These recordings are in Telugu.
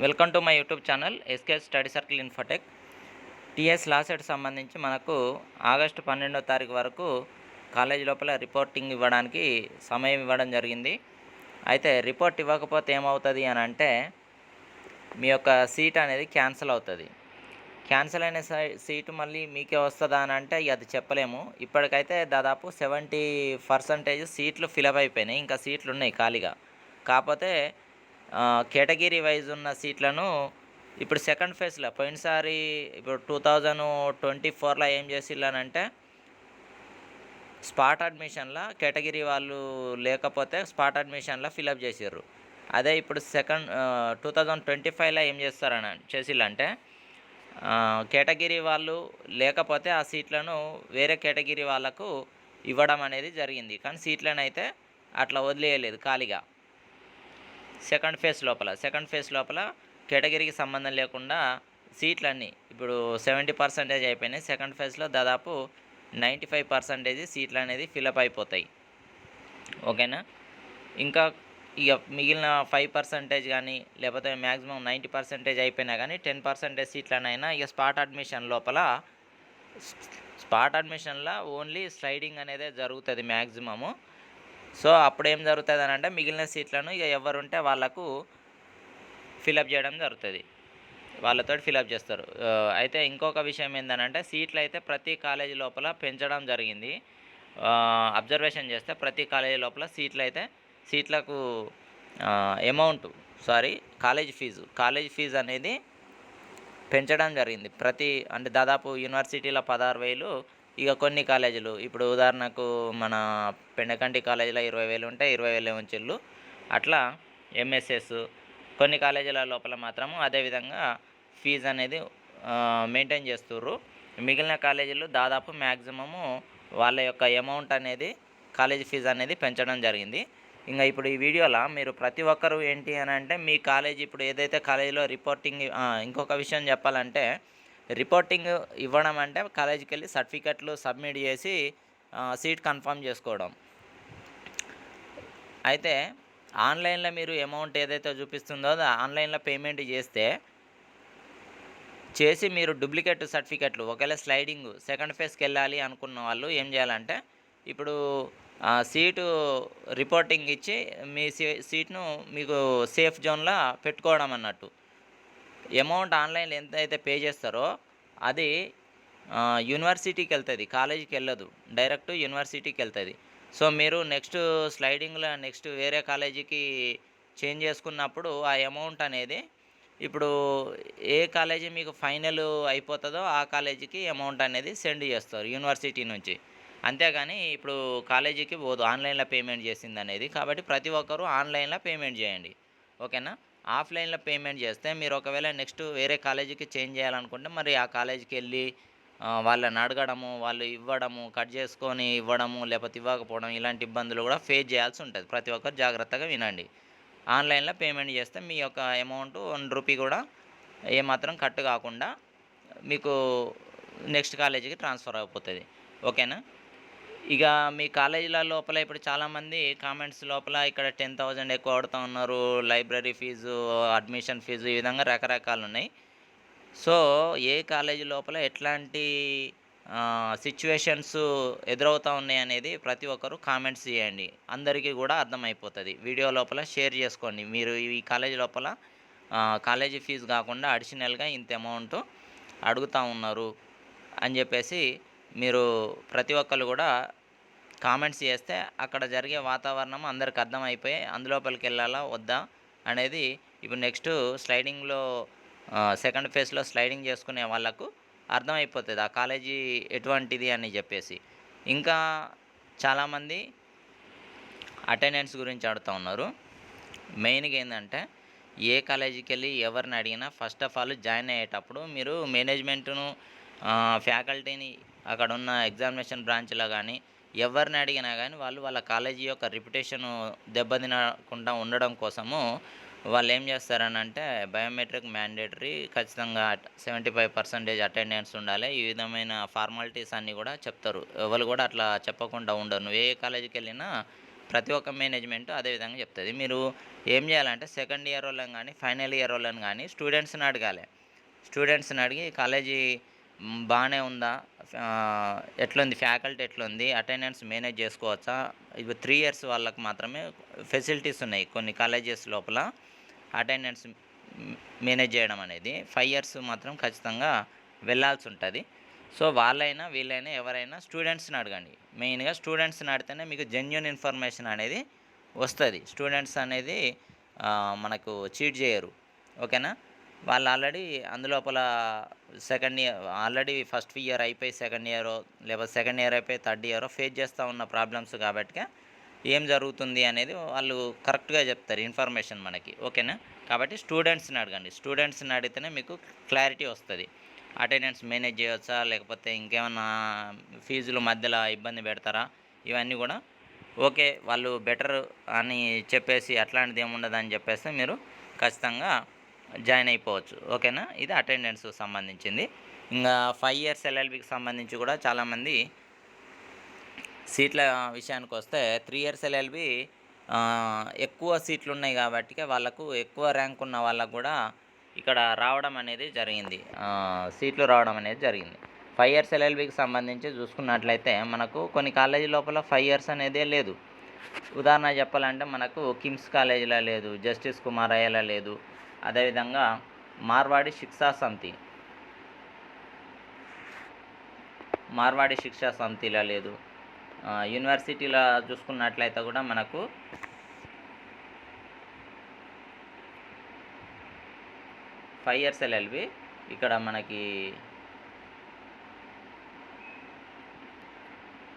Welcome to my YouTube channel SKS study circle infotech. TS LAWCET సంబంధించి మనకు ఆగస్టు 12వ తారీఖు వరకు కాలేజీ లోపల రిపోర్టింగ్ ఇవ్వడానికి సమయం ఇవ్వడం జరిగింది. అయితే రిపోర్ట్ ఇవ్వకపోతే ఏమవుతుంది అని అంటే మీ యొక్క సీట్ అనేది క్యాన్సిల్ అవుతుంది. క్యాన్సిల్ అయిన సీటు మళ్ళీ మీకే వస్తుందా అని అంటే అది చెప్పలేము. ఇప్పటికైతే దాదాపు 70% సీట్లు ఫిలప్ అయిపోయినాయి. ఇంకా సీట్లు ఉన్నాయి ఖాళీగా. కాకపోతే కేటగిరీ వైజ్ ఉన్న సీట్లను ఇప్పుడు సెకండ్ ఫేజ్లో పోయినసారి ఇప్పుడు 2024లో ఏం చేసిల్లానంటే స్పాట్ అడ్మిషన్లో కేటగిరీ వాళ్ళు లేకపోతే స్పాట్ అడ్మిషన్లో ఫిలప్ చేసిర్రు. అదే ఇప్పుడు 2025లో ఏం చేసిల్లంటే కేటగిరీ వాళ్ళు లేకపోతే ఆ సీట్లను వేరే కేటగిరీ వాళ్ళకు ఇవ్వడం అనేది జరిగింది. కానీ సీట్లను అయితే అట్లా వదిలేయలేదు ఖాళీగా. సెకండ్ ఫేజ్ లోపల కేటగిరీకి సంబంధం లేకుండా సీట్లన్నీ ఇప్పుడు 70% అయిపోయినాయి. సెకండ్ ఫేజ్లో దాదాపు 95% సీట్లు అనేది ఫిలప్ అయిపోతాయి. ఓకేనా. ఇంకా ఇక మిగిలిన 5% కానీ లేకపోతే మ్యాక్సిమం 90% అయిపోయినా కానీ 10% సీట్లనైనా ఇక స్పాట్ అడ్మిషన్లో ఓన్లీ స్లైడింగ్ అనేది జరుగుతుంది మ్యాక్సిమము. సో అప్పుడు ఏం జరుగుతుంది అని అంటే మిగిలిన సీట్లను ఇక ఎవరుంటే వాళ్ళకు ఫిలప్ చేయడం జరుగుతుంది, వాళ్ళతో ఫిలప్ చేస్తారు. అయితే ఇంకొక విషయం ఏంటంటే సీట్లు అయితే ప్రతి కాలేజీ లోపల పెంచడం జరిగింది. అబ్జర్వేషన్ చేస్తే ప్రతి కాలేజీ లోపల సీట్లకు కాలేజ్ ఫీజు అనేది పెంచడం జరిగింది. అంటే దాదాపు యూనివర్సిటీలో 16,000, ఇక కొన్ని కాలేజీలు ఇప్పుడు ఉదాహరణకు మన పెండకంటి కాలేజీలో 20,000 ఉంటే 20,000 ఉంచిళ్ళు. అట్లా ఎంఎస్ఎస్ కొన్ని కాలేజీల లోపల మాత్రము అదేవిధంగా ఫీజు అనేది మెయింటైన్ చేస్తుర్రు. మిగిలిన కాలేజీలు దాదాపు మ్యాక్సిమము వాళ్ళ యొక్క అమౌంట్ అనేది కాలేజీ ఫీజు అనేది పెంచడం జరిగింది. ఇంకా ఇప్పుడు ఈ వీడియోలో మీరు ప్రతి ఒక్కరూ ఏంటి అని అంటే మీ కాలేజీ ఇప్పుడు ఏదైతే కాలేజీలో రిపోర్టింగ్, ఇంకొక విషయం చెప్పాలంటే రిపోర్టింగ్ ఇవ్వడం అంటే కాలేజీకి వెళ్ళి సర్టిఫికెట్లు సబ్మిట్ చేసి సీట్ కన్ఫర్మ్ చేసుకోవడం. అయితే ఆన్లైన్లో మీరు అమౌంట్ ఏదైతే చూపిస్తుందో అది ఆన్లైన్లో పేమెంట్ చేసి మీరు డూప్లికేట్ సర్టిఫికెట్లు ఒకవేళ స్లైడింగ్ సెకండ్ ఫేజ్కి వెళ్ళాలి అనుకున్న వాళ్ళు ఏం చేయాలంటే ఇప్పుడు సీటు రిపోర్టింగ్ ఇచ్చి మీ సీట్ను మీకు సేఫ్ జోన్లో పెట్టుకోవడం అన్నట్టు. అమౌంట్ ఆన్లైన్లో ఎంత అయితే పే చేస్తారో అది యూనివర్సిటీకి వెళ్తుంది, కాలేజీకి వెళ్ళదు, డైరెక్ట్ యూనివర్సిటీకి వెళ్తుంది. సో మీరు నెక్స్ట్ వేరే కాలేజీకి చేంజ్ చేసుకున్నప్పుడు ఆ అమౌంట్ అనేది ఇప్పుడు ఏ కాలేజీ మీకు ఫైనల్ అయిపోతుందో ఆ కాలేజీకి అమౌంట్ అనేది సెండ్ చేస్తారు యూనివర్సిటీ నుంచి. అంతేగాని ఇప్పుడు కాలేజీకి పోదు ఆన్లైన్లో పేమెంట్ చేసింది అనేది. కాబట్టి ప్రతి ఒక్కరూ ఆన్లైన్లో పేమెంట్ చేయండి, ఓకేనా. ఆఫ్లైన్లో పేమెంట్ చేస్తే మీరు ఒకవేళ నెక్స్ట్ వేరే కాలేజీకి చేంజ్ చేయాలనుకుంటే మరి ఆ కాలేజీకి వెళ్ళి వాళ్ళని అడగడము, వాళ్ళు ఇవ్వడము, కట్ చేసుకొని ఇవ్వడము, లేకపోతే ఇవ్వకపోవడం, ఇలాంటి ఇబ్బందులు కూడా ఫేస్ చేయాల్సి ఉంటుంది. ప్రతి ఒక్కరు జాగ్రత్తగా వినండి. ఆన్లైన్లో పేమెంట్ చేస్తే మీ యొక్క అమౌంట్ 1 రూపీ కూడా ఏమాత్రం కట్ కాకుండా మీకు నెక్స్ట్ కాలేజీకి ట్రాన్స్ఫర్ అయిపోతుంది, ఓకేనా. ఇక మీ కాలేజీల లోపల ఇప్పుడు చాలామంది కామెంట్స్ లోపల ఇక్కడ 10,000 ఎక్కువ ఆడుతూ ఉన్నారు, లైబ్రరీ ఫీజు, అడ్మిషన్ ఫీజు, ఈ విధంగా రకరకాలు ఉన్నాయి. సో ఏ కాలేజీ లోపల ఎట్లాంటి సిచ్యువేషన్స్ ఎదురవుతూ ఉన్నాయి అనేది ప్రతి ఒక్కరు కామెంట్స్ చేయండి, అందరికీ కూడా అర్థమైపోతుంది. వీడియో లోపల షేర్ చేసుకోండి. మీరు ఈ కాలేజీ లోపల కాలేజీ ఫీజు కాకుండా అడిషనల్గా ఇంత అమౌంట్ అడుగుతూ ఉన్నారు అని చెప్పేసి మీరు ప్రతి ఒక్కరు కూడా కామెంట్స్ చేస్తే అక్కడ జరిగే వాతావరణం అందరికి అర్థమైపోయి అందులోపలికి వెళ్ళాలా వద్దా అనేది ఇప్పుడు నెక్స్ట్ స్లైడింగ్లో సెకండ్ ఫేజ్లో స్లైడింగ్ చేసుకునే వాళ్ళకు అర్థమైపోతుంది ఆ కాలేజీ ఎటువంటిది అని చెప్పేసి. ఇంకా చాలామంది అటెండెన్స్ గురించి అడుగుతూ ఉన్నారు. మెయిన్గా ఏంటంటే ఏ కాలేజీకి వెళ్ళి ఎవరిని అడిగినా ఫస్ట్ ఆఫ్ ఆల్ జాయిన్ అయ్యేటప్పుడు మీరు మేనేజ్మెంట్ను, ఫ్యాకల్టీని, అక్కడ ఉన్న ఎగ్జామినేషన్ బ్రాంచ్లో కానీ ఎవరిని అడిగినా కానీ వాళ్ళ కాలేజీ యొక్క రిప్యుటేషను దెబ్బతినకుండా ఉండడం కోసము వాళ్ళు ఏం చేస్తారనంటే బయోమెట్రిక్ మ్యాండేటరీ, ఖచ్చితంగా 75% అటెండెన్స్ ఉండాలి, ఈ విధమైన ఫార్మాలిటీస్ అన్నీ కూడా చెప్తారు. ఎవరు కూడా అట్లా చెప్పకుండా ఉండరు. నువ్వు ఏ కాలేజీకి వెళ్ళినా ప్రతి ఒక్క మేనేజ్మెంట్ అదే విధంగా చెప్తుంది. మీరు ఏం చేయాలంటే సెకండ్ ఇయర్ వాళ్ళని కానీ ఫైనల్ ఇయర్ వాళ్ళని కానీ స్టూడెంట్స్ని అడగాలి. స్టూడెంట్స్ని అడిగి కాలేజీ బాగానే ఉందా, ఎట్లుంది, ఫ్యాకల్టీ ఎట్లుంది, అటెండెన్స్ మేనేజ్ చేసుకోవచ్చా. ఇవి 3 ఇయర్స్ వాళ్ళకి మాత్రమే ఫెసిలిటీస్ ఉన్నాయి కొన్ని కాలేజెస్ లోపల అటెండెన్స్ మేనేజ్ చేయడం అనేది. 5 ఇయర్స్ మాత్రం ఖచ్చితంగా వెళ్ళాల్సి ఉంటుంది. సో వాళ్ళైనా వీళ్ళైనా ఎవరైనా స్టూడెంట్స్ని అడగండి. మెయిన్గా స్టూడెంట్స్ని అడితేనే మీకు జెన్యూన్ ఇన్ఫర్మేషన్ అనేది వస్తుంది. స్టూడెంట్స్ అనేది మనకు చీట్ చేయరు. ఓకేనా. వాళ్ళు ఆల్రెడీ అందులోపల second year already first year అయిపోయి సెకండ్ ఇయరో లేకపోతే సెకండ్ ఇయర్ అయిపోయి థర్డ్ ఇయరో ఫేస్ చేస్తూ ఉన్న ప్రాబ్లమ్స్ కాబట్టి ఏం జరుగుతుంది అనేది వాళ్ళు కరెక్ట్గా చెప్తారు ఇన్ఫర్మేషన్ మనకి. ఓకేనా. కాబట్టి స్టూడెంట్స్ని అడగండి. స్టూడెంట్స్ని అడిగితేనే మీకు క్లారిటీ వస్తుంది. అటెండెన్స్ మేనేజ్ చేయవచ్చా, లేకపోతే ఇంకేమన్నా ఫీజులు మధ్యలో ఇబ్బంది పెడతారా, ఇవన్నీ కూడా ఓకే వాళ్ళు బెటర్ అని చెప్పేసి అట్లాంటిది ఏముండదని చెప్పేస్తే మీరు ఖచ్చితంగా జాయిన్ అయిపోవచ్చు. ఓకేనా. ఇది అటెండెన్స్ సంబంధించింది. ఇంకా 5 ఇయర్స్ ఎల్ఎల్బికి సంబంధించి కూడా చాలామంది సీట్ల విషయానికి వస్తే 3 ఇయర్స్ ఎల్ఎల్బి ఎక్కువ సీట్లు ఉన్నాయి కాబట్టి వాళ్ళకు ఎక్కువ ర్యాంక్ ఉన్న వాళ్ళకు కూడా ఇక్కడ రావడం అనేది జరిగింది, సీట్లు రావడం అనేది జరిగింది. 5 ఇయర్స్ ఎల్ఎల్బికి సంబంధించి చూసుకున్నట్లయితే మనకు కొన్ని కాలేజీ లోపల 5 ఇయర్స్ అనేదే లేదు. ఉదాహరణ చెప్పాలంటే మనకు కిమ్స్ కాలేజీలో లేదు, జస్టిస్ కుమారయ్యలో లేదు, అదేవిధంగా మార్వాడి శిక్షా సమితిలో లేదు. యూనివర్సిటీలో చూసుకున్నట్లయితే కూడా మనకు ఫైవ్ ఇయర్స్ ఎల్ఎల్బి ఇక్కడ మనకి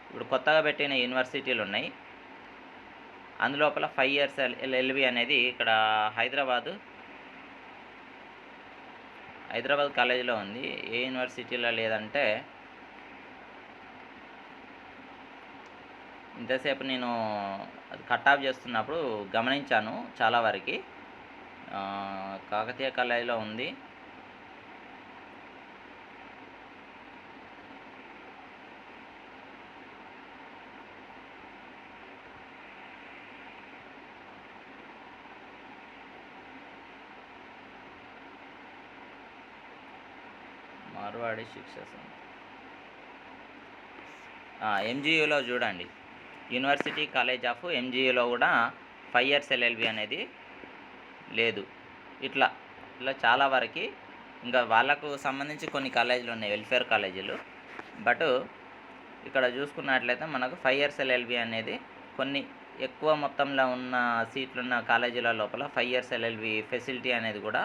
ఇప్పుడు కొత్తగా పెట్టిన యూనివర్సిటీలు ఉన్నాయి. అందులోపల 5 ఇయర్స్ ఎల్ఎల్బి అనేది ఇక్కడ హైదరాబాద్ కాలేజీలో ఉంది. ఏ యూనివర్సిటీలో లేదంటే ఇంతసేపు నేను అది కట్ ఆఫ్ చేస్తున్నప్పుడు గమనించాను చాలా వరకు. కాకతీయ కాలేజీలో ఉంది. మార్వాడి శిక్షా సమితి ఎంజీయూలో చూడండి. యూనివర్సిటీ కాలేజ్ ఆఫ్ ఎంజీయూలో కూడా 5 ఇయర్స్ ఎల్ఎల్బి అనేది లేదు. ఇట్లా చాలా వరకు ఇంకా వాళ్ళకు సంబంధించి కొన్ని కాలేజీలు ఉన్నాయి, వెల్ఫేర్ కాలేజీలు. బట్ ఇక్కడ చూసుకున్నట్లయితే మనకు 5 ఇయర్స్ ఎల్ఎల్బి అనేది కొన్ని ఎక్కువ మొత్తంలో ఉన్న సీట్లున్న కాలేజీల లోపల 5 ఇయర్స్ ఎల్ఎల్బి ఫెసిలిటీ అనేది కూడా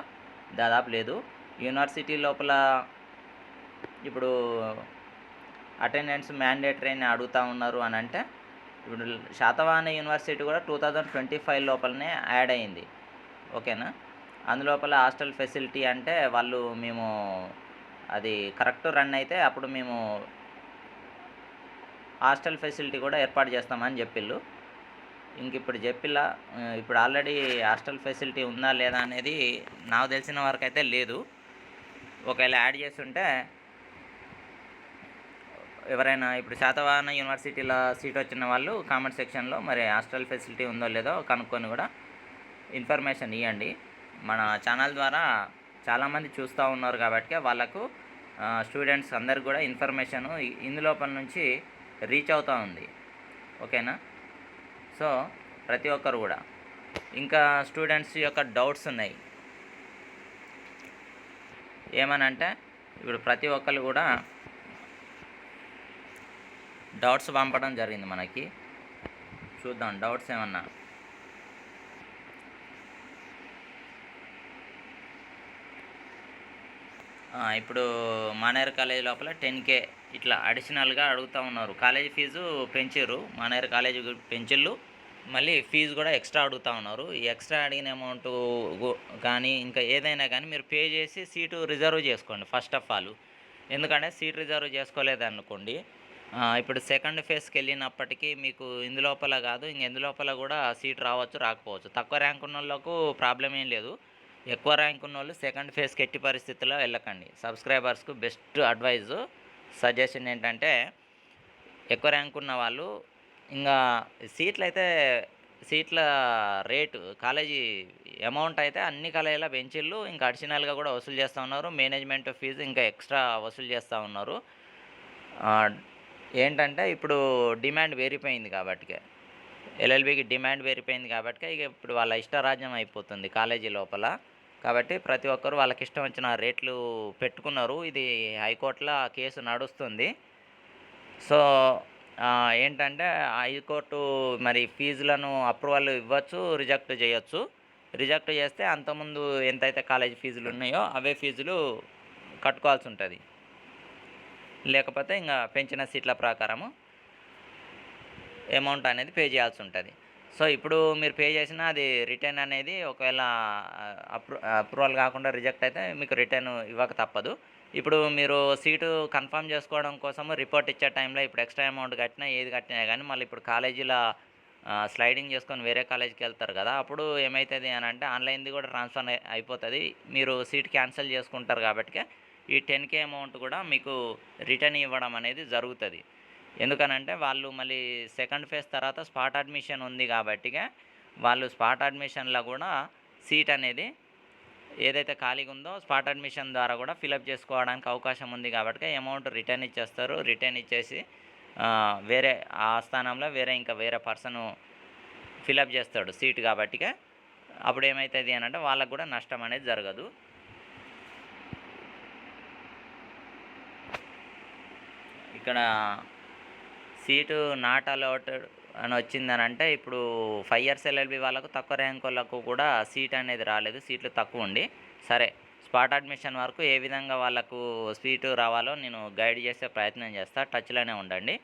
దాదాపు లేదు. యూనివర్సిటీ లోపల ఇప్పుడు అటెండెన్స్ మ్యాండేటరీ అని అడుగుతూ ఉన్నారు అని అంటే ఇప్పుడు శాతవాహన యూనివర్సిటీ కూడా 2025 లోపలనే యాడ్ అయింది. ఓకేనా. అందులోపల హాస్టల్ ఫెసిలిటీ అంటే వాళ్ళు మేము అది కరెక్ట్ రన్ అయితే అప్పుడు మేము హాస్టల్ ఫెసిలిటీ కూడా ఏర్పాటు చేస్తామని చెప్పిళ్ళు. ఇంక ఇప్పుడు చెప్పిలా, ఇప్పుడు ఆల్రెడీ హాస్టల్ ఫెసిలిటీ ఉందా లేదా అనేది నాకు తెలిసిన వరకు అయితే లేదు. ఒకవేళ యాడ్ చేస్తుంటే ఎవరైనా ఇప్పుడు శాతవాహన యూనివర్సిటీలో సీట్ వచ్చిన వాళ్ళు కామెంట్ సెక్షన్లో మరి హాస్టల్ ఫెసిలిటీ ఉందో లేదో కనుక్కొని కూడా ఇన్ఫర్మేషన్ ఇవ్వండి. మన ఛానల్ ద్వారా చాలామంది చూస్తూ ఉన్నారు కాబట్టి వాళ్ళకు స్టూడెంట్స్ అందరికి కూడా ఇన్ఫర్మేషను ఇందులోపల నుంచి రీచ్ అవుతూ ఉంది. ఓకేనా. సో ప్రతి ఒక్కరు కూడా ఇంకా స్టూడెంట్స్ యొక్క డౌట్స్ ఉన్నాయి. ఏమనంటే ఇప్పుడు ప్రతి ఒక్కరు కూడా డౌట్స్ పంపడం జరిగింది మనకి. చూద్దాం డౌట్స్ ఏమన్నా. ఇప్పుడు మానేరు కాలేజీ లోపల 10K ఇట్లా అడిషనల్గా అడుగుతూ ఉన్నారు. కాలేజీ ఫీజు పెంచారు, మానేరు కాలేజీ పెంచిళ్ళు, మళ్ళీ ఫీజు కూడా ఎక్స్ట్రా అడుగుతూ ఉన్నారు. ఈ ఎక్స్ట్రా అడిగిన అమౌంట్ కానీ ఇంకా ఏదైనా కానీ మీరు పే చేసి సీటు రిజర్వ్ చేసుకోండి ఫస్ట్ ఆఫ్ ఆల్. ఎందుకంటే సీట్ రిజర్వ్ చేసుకోలేదనుకోండి ఇప్పుడు సెకండ్ ఫేజ్కి వెళ్ళినప్పటికీ మీకు ఇందులోపల కాదు ఇంకెందులోపల కూడా సీట్ రావచ్చు రాకపోవచ్చు. తక్కువ ర్యాంక్ ఉన్న వాళ్ళకు ప్రాబ్లం ఏం లేదు. ఎక్కువ ర్యాంక్ ఉన్న వాళ్ళు సెకండ్ ఫేజ్కి ఎట్టి పరిస్థితుల్లో వెళ్ళకండి. సబ్స్క్రైబర్స్కు బెస్ట్ అడ్వైజు సజెషన్ ఏంటంటే ఎక్కువ ర్యాంక్ ఉన్న వాళ్ళు ఇంగా సీట్లయితే సీట్ల రేటు కాలేజీ అమౌంట్ అయితే అన్ని కాలేజీల బెంచీలు ఇంకా అడిషనల్‌గా గూడా వసూలు చేస్తా ఉన్నారు. మేనేజ్‌మెంట్ ఫీజు ఇంకా ఎక్స్‌ట్రా వసూలు చేస్తా ఉన్నారు. ఆహ్, ఏంటంటే ఇప్పుడు డిమాండ్ పెరిగిపోయింది కాబట్టికే. ఎల్ఎల్‌బీకి డిమాండ్ పెరిగిపోయింది కాబట్టికే ఇక ఇప్పుడు వాళ్ళ ఇష్టరాజ్యం అయిపోతుంది కాలేజీ లోపల. కాబట్టి ప్రతి ఒక్కరు వాళ్ళకిష్టం వచ్చిన రేట్లు పెట్టుకున్నారు. ఇది హైకోర్ట్‌ల కేసు నడుస్తుంది. సో, ఏంటంటే హైకోర్టు మరి ఫీజులను అప్రూవల్ ఇవ్వచ్చు, రిజెక్ట్ చేయొచ్చు. రిజెక్ట్ చేస్తే అంతకుముందు ఎంతైతే కాలేజీ ఫీజులున్నాయో అవే ఫీజులు కట్టుకోవాల్సుంటది. లేకపోతే ఇంగ పెంచిన సీట్ల ప్రకారము అమౌంట్ అనేది పే చేయాల్సుంటది. సో, ఇప్పుడు మీరు పే చేసినా అది రిటర్న్ అనేది ఒకవేళ అప్రూవల్ కాకుండా రిజెక్ట్ అయితే మీకు రిటర్న్ ఇవ్వక తప్పదు. ఇప్పుడు మీరు సీటు కన్ఫర్మ్ చేసుకోవడం కోసము రిపోర్ట్ ఇచ్చే టైంలో ఇప్పుడు ఎక్స్‌ట్రా అమౌంట్ కట్టినా, ఏది కట్టినా గానీ మళ్ళీ ఇప్పుడు కాలేజీల స్లైడింగ్ చేసుకొని వేరే కాలేజ్‌కెళ్తారు గదా! అప్పుడు ఏమైతది అనంటే ఆన్‌లైన్‌ది గూడా ట్రాన్స్‌ఫర్ అయిపోతది. మీరు సీట్ క్యాన్సెల్ చేసుకుంటారు గాబట్టికే ఈ 10,000 అమౌంట్ గూడా మీకు రిటర్న్ ఇవ్వడం అనేది జరుగుతది. ఎందుకనంటే వాళ్ళు మళ్ళీ సెకండ్ ఫేజ్ తర్వాత స్పాట్ అడ్మిషన్ ఉంది గాబట్టిగా వాళ్ళు స్పాట్ అడ్మిషన్‌ల గూడా సీట్ అనేది ఏదైతే ఖాళీగా ఉందో స్పాట్ అడ్మిషన్ ద్వారా కూడా ఫిలప్ చేసుకోవడానికి అవకాశం ఉంది కాబట్టి అమౌంట్ రిటర్న్ ఇచ్చేస్తారు. రిటర్న్ ఇచ్చేసి వేరే ఆ స్థానంలో ఇంకా వేరే పర్సను ఫిలప్ చేస్తాడు సీట్ కాబట్టిగా అప్పుడు ఏమైతది అనంటే వాళ్ళకి కూడా నష్టం అనేది జరగదు. ఇక్కడ సీటు నాట్ అలౌటెడ్ అని వచ్చిందనంటే ఇప్పుడు 5 ఇయర్స్ ఎల్ఎల్బీ వాళ్ళకు తక్కువ ర్యాంక్ వాళ్ళకు కూడా సీట్ అనేది రాలేదు. సీట్లు తక్కువ ఉండి సరే స్పాట్ అడ్మిషన్ వరకు ఏ విధంగా వాళ్ళకు సీటు రావాలో నేను గైడ్ చేసే ప్రయత్నం చేస్తా. టచ్‌లోనే ఉండండి.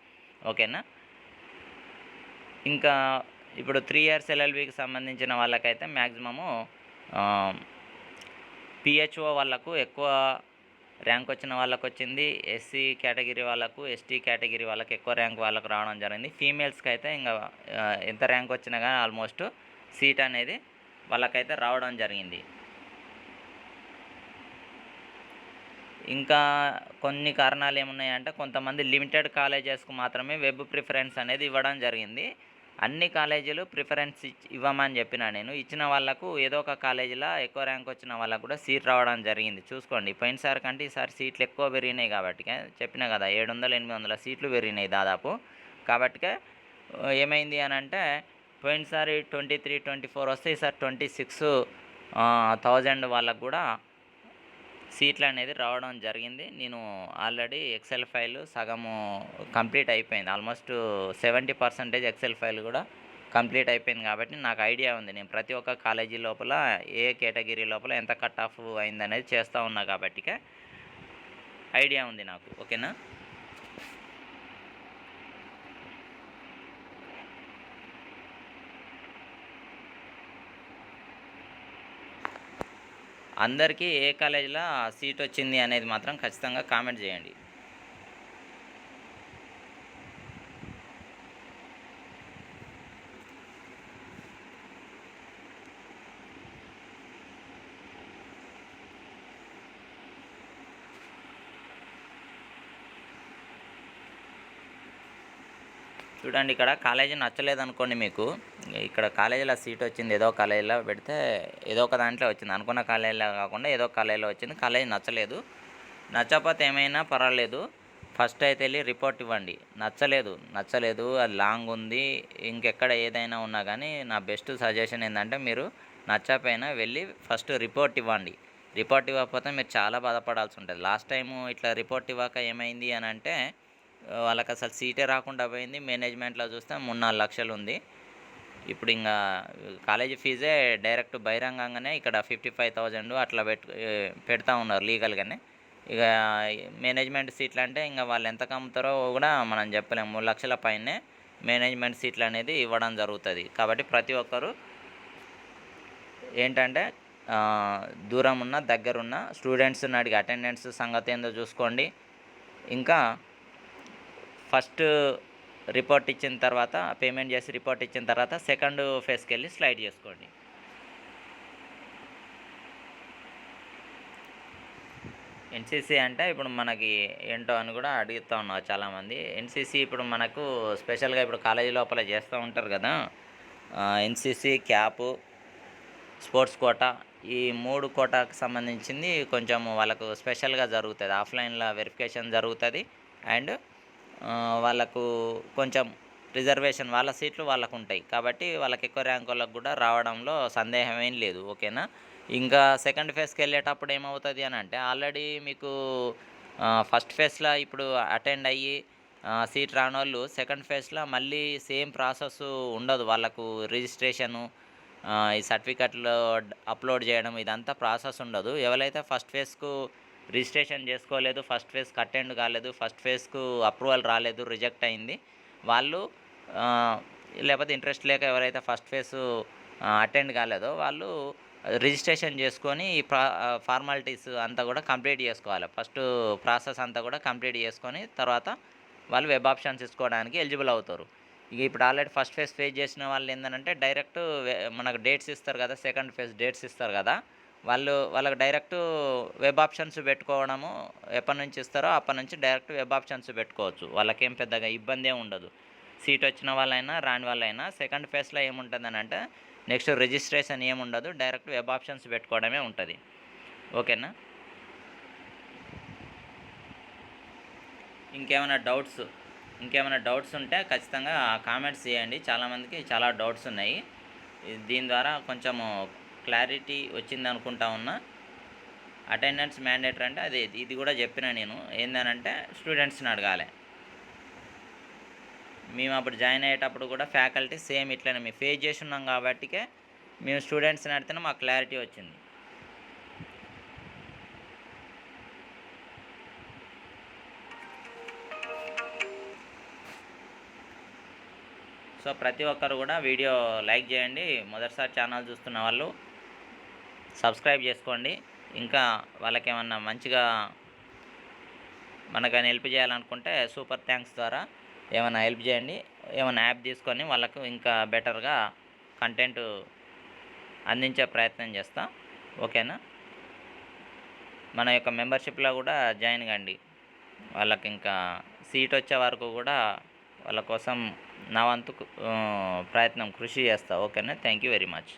ఓకేనా? ఇంకా ఇప్పుడు 3 ఇయర్స్ ఎల్ఎల్బీకి సంబంధించిన వాళ్ళకైతే మ్యాక్సిమము పిహెచ్ఓ వాళ్ళకు ఎక్కువ ర్యాంక్ వచ్చిన వాళ్ళకొచ్చింది. ఎస్సీ కేటగిరీ వాళ్ళకు, ఎస్టీ కేటగిరీ వాళ్ళకి ఎక్కువ ర్యాంక్ వాళ్ళకు రావడం జరిగింది. ఫీమేల్స్‌కి అయితే ఇంగ ఎంత ర్యాంక్ వచ్చినా గానీ ఆల్మోస్ట్ సీట్ అనేది వాళ్ళకైతే రావడం జరిగింది. ఇంకా కొన్ని కారణాలు ఏమున్నాయంటే కొంతమంది లిమిటెడ్ కాలేజెస్‌కు మాత్రమే వెబ్ ప్రిఫరెన్స్ అనేది ఇవ్వడం జరిగింది. అన్ని కాలేజీలు ప్రిఫరెన్స్ ఇవ్వమని చెప్పినా నేను. ఇచ్చిన వాళ్ళకు ఏదో ఒక కాలేజీలో ఎక్కువ ర్యాంక్ వచ్చిన వాళ్ళకు కూడా సీట్ రావడం జరిగింది. చూసుకోండి. పోయినసారి కంటే ఈసారి సీట్లు ఎక్కువ పెరిగినాయి కాబట్టికే చెప్పినా కదా! 700, 800 సీట్లు పెరిగినాయి దాదాపు. కాబట్టికే ఏమైంది అనంటే పోయినసారి 23, 24 వస్తే ఈసారి 26,000 వాళ్ళకు కూడా సీట్లనేది రావడం జరిగింది. నేను ఆల్రెడీ ఎక్సెల్ ఫైల్ సగము కంప్లీట్ అయిపోయింది. ఆల్మోస్ట్ 70% ఎక్సెల్ ఫైల్ కూడా కంప్లీట్ అయిపోయింది కాబట్టి నాకు ఐడియా ఉంది. నేను ప్రతి ఒక్క కాలేజీ లోపల ఏ కేటగిరీ లోపల ఎంత కట్ ఆఫ్ అయిందనేది చేస్తా ఉన్నా కాబట్టికే ఐడియా ఉంది నాకు. ఓకేనా? అందరికీ ఏ కాలేజీలో సీట్ వచ్చింది అనేది మాత్రం ఖచ్చితంగా కామెంట్ చేయండి. చూడండి, ఇక్కడ కాలేజీ నచ్చలేదనుకోండి మీకు, ఇక్కడ కాలేజీలో సీట్ వచ్చింది. ఏదో కాలేజీలో పెడితే ఏదో ఒక దాంట్లో వచ్చింది. అనుకున్న కాలేజీలో కాకుండా ఏదో కాలేజీలో వచ్చింది. కాలేజీ నచ్చలేదు. నచ్చకపోతే ఏమైనా పర్వాలేదు. ఫస్ట్ అయితే వెళ్ళి రిపోర్ట్ ఇవ్వండి. నచ్చలేదు అది లాంగ్ ఉంది, ఇంకెక్కడ ఏదైనా ఉన్నా కానీ నా బెస్ట్ సజెషన్ ఏంటంటే మీరు నచ్చకపోయినా వెళ్ళి ఫస్ట్ రిపోర్ట్ ఇవ్వండి. రిపోర్ట్ ఇవ్వకపోతే మీరు చాలా బాధపడాల్సి ఉంటుంది. లాస్ట్ టైము ఇట్లా రిపోర్ట్ ఇవ్వక ఏమైంది అని అంటే వాళ్ళకి అసలు సీటే రాకుండా పోయింది. మేనేజ్మెంట్లో చూస్తే 3-4 లక్షలు ఉంది. ఇప్పుడు ఇంకా కాలేజీ ఫీజే డైరెక్ట్ బహిరంగంగానే ఇక్కడ 55,000 అట్లా పెడతా ఉన్నారు లీగల్గానే. ఇక మేనేజ్మెంట్ సీట్లు అంటే ఇంకా వాళ్ళు ఎంత కమ్ముతారో కూడా మనం చెప్పలేము. 3 లక్షల పైనే మేనేజ్మెంట్ సీట్లు అనేది ఇవ్వడం జరుగుతుంది. కాబట్టి ప్రతి ఒక్కరు ఏంటంటే దూరం ఉన్న దగ్గరున్న స్టూడెంట్స్ని అడిగి అటెండెన్స్ సంగతి ఏందో చూసుకోండి. ఇంకా ఫస్ట్ రిపోర్ట్ ఇచ్చిన తర్వాత పేమెంట్ చేసి రిపోర్ట్ ఇచ్చిన తర్వాత సెకండ్ ఫేజ్కి వెళ్ళి స్లైడ్ చేసుకోండి. ఎన్‌సీసీ అంటే ఇప్పుడు మనకి ఏంటో అని కూడా అడుగుతా ఉన్నారు చాలామంది. ఎన్‌సీసీ ఇప్పుడు మనకు స్పెషల్‌గా ఇప్పుడు కాలేజీ లోపల చేస్తూ ఉంటారు కదా! ఎన్‌సీసీ, క్యాపు, స్పోర్ట్స్ కోటా ఈ 3 కోటాకు సంబంధించింది కొంచెం వాళ్ళకు స్పెషల్‌గా జరుగుతది. ఆఫ్‌లైన్‌లో వెరిఫికేషన్ జరుగుతది. అండ్ వాళ్ళకు కొంచెం రిజర్వేషన్ వాళ్ళ సీట్లు వాళ్ళకుంటాయి. కాబట్టి వాళ్ళకి ఎక్కువ ర్యాంకోళ్ళకి కూడా రావడంలో సందేహం ఏం లేదు. ఓకేనా? ఇంకా సెకండ్ ఫేజ్‌కెళ్ళేటప్పుడు ఏమవుతది అనంటే ఆల్రెడీ మీకు ఫస్ట్ ఫేజ్‌ల ఇప్పుడు అటెండ్ అయ్యి సీట్ రానోళ్ళు సెకండ్ ఫేజ్‌ల మళ్ళీ సేమ్ ప్రాసెస్ ఉండదు. వాళ్ళకు రిజిస్ట్రేషను ఈ సర్టిఫికెట్‌లు అప్‌లోడ్ చేయడం ఇదంతా ప్రాసెస్ ఉండదు. ఎవరైతే ఫస్ట్ ఫేజ్‌కు రిజిస్ట్రేషన్ చేసుకోలేదు, ఫస్ట్ ఫేజ్‌కి అటెండ్ కాలేదు, ఫస్ట్ ఫేజ్‌కు అప్రూవల్ రాలేదు, రిజెక్ట్ అయింది. వాళ్ళు ఆహ్, లేకపోతే ఇంట్రెస్ట్ లేక ఎవరైతే ఫస్ట్ ఫేజ్ అటెండ్ కాలేదో వాళ్ళు రిజిస్ట్రేషన్ చేసుకొని ఈ ఫార్మాలిటీస్ అంతా కూడా కంప్లీట్ చేసుకోవాలి. ఫస్ట్ ప్రాసెస్ అంతా కూడా కంప్లీట్ చేసుకొని తర్వాత వాళ్ళు వెబ్ ఆప్షన్స్ తీసుకోవడానికి ఎలిజిబుల్ అవుతారు. ఇక ఇప్పుడు ఆల్రెడీ ఫస్ట్ ఫేజ్ చేసిన వాళ్ళు ఏందనంటే డైరెక్ట్ మనకు డేట్స్ ఇస్తారు కదా! సెకండ్ ఫేజ్ డేట్స్ ఇస్తారు కదా! వాళ్ళకి డైరెక్ట్ వెబ్ ఆప్షన్స్ పెట్టుకోవడము ఎప్పటినుంచి ఇస్తారో అప్పటినుంచి డైరెక్ట్ వెబ్ ఆప్షన్స్ పెట్టుకోవచ్చు. వాళ్ళకేం పెద్దగా ఇబ్బందేం ఉండదు. సీట్ వచ్చిన వాళ్ళైనా, రాని వాళ్ళైనా సెకండ్ ఫేజ్‌లో ఏముంటుందనంటే నెక్స్ట్ రిజిస్ట్రేషన్ ఏముండదు. డైరెక్ట్ వెబ్ ఆప్షన్స్ పెట్టుకోవడమే ఉంటది. ఓకేనా? ఇంకేమైనా డౌట్స్ ఉంటే ఖచ్చితంగా కామెంట్స్ చేయండి. చాలామందికి చాలా డౌట్స్ ఉన్నాయి. దీని ద్వారా కొంచెము క్లారిటీ వచ్చిందనుకుంటా ఉన్నా. అటెండెన్స్ మ్యాండేటరీ అంటే ఇది కూడా చెప్పిన నేను. ఏందనంటే స్టూడెంట్స్‌ని అడగాలి. మేము అప్పుడు జాయిన్ అయ్యేటప్పుడు కూడా ఫ్యాకల్టీ సేమ్ ఇట్లనే మేము ఫేస్ చేసి ఉన్నాం కాబట్టికే మేము స్టూడెంట్స్‌ని అడిగితేనే మాకు క్లారిటీ వచ్చింది. సో ప్రతి ఒక్కరు కూడా వీడియో లైక్ చేయండి. మొదటిసారి ఛానల్ చూస్తున్న వాళ్ళు సబ్స్క్రైబ్ చేసుకోండి. ఇంకా వాళ్ళకేమన్నా మంచిగా మనకని హెల్ప్ చేయాలనుకుంటే సూపర్ థ్యాంక్స్ ద్వారా ఏమైనా హెల్ప్ చేయండి. ఏమైనా యాప్ తీసుకొని వాళ్ళకు ఇంకా బెటర్గా కంటెంట్ అందించే ప్రయత్నం చేస్తాం. ఓకేనా? మన యొక్క మెంబర్షిప్లో కూడా జాయిన్ కండి. వాళ్ళకి ఇంకా సీట్ వచ్చే వరకు కూడా వాళ్ళ కోసం నా వంతు ప్రయత్నం కృషి చేస్తా. ఓకేనా? Thank you very much.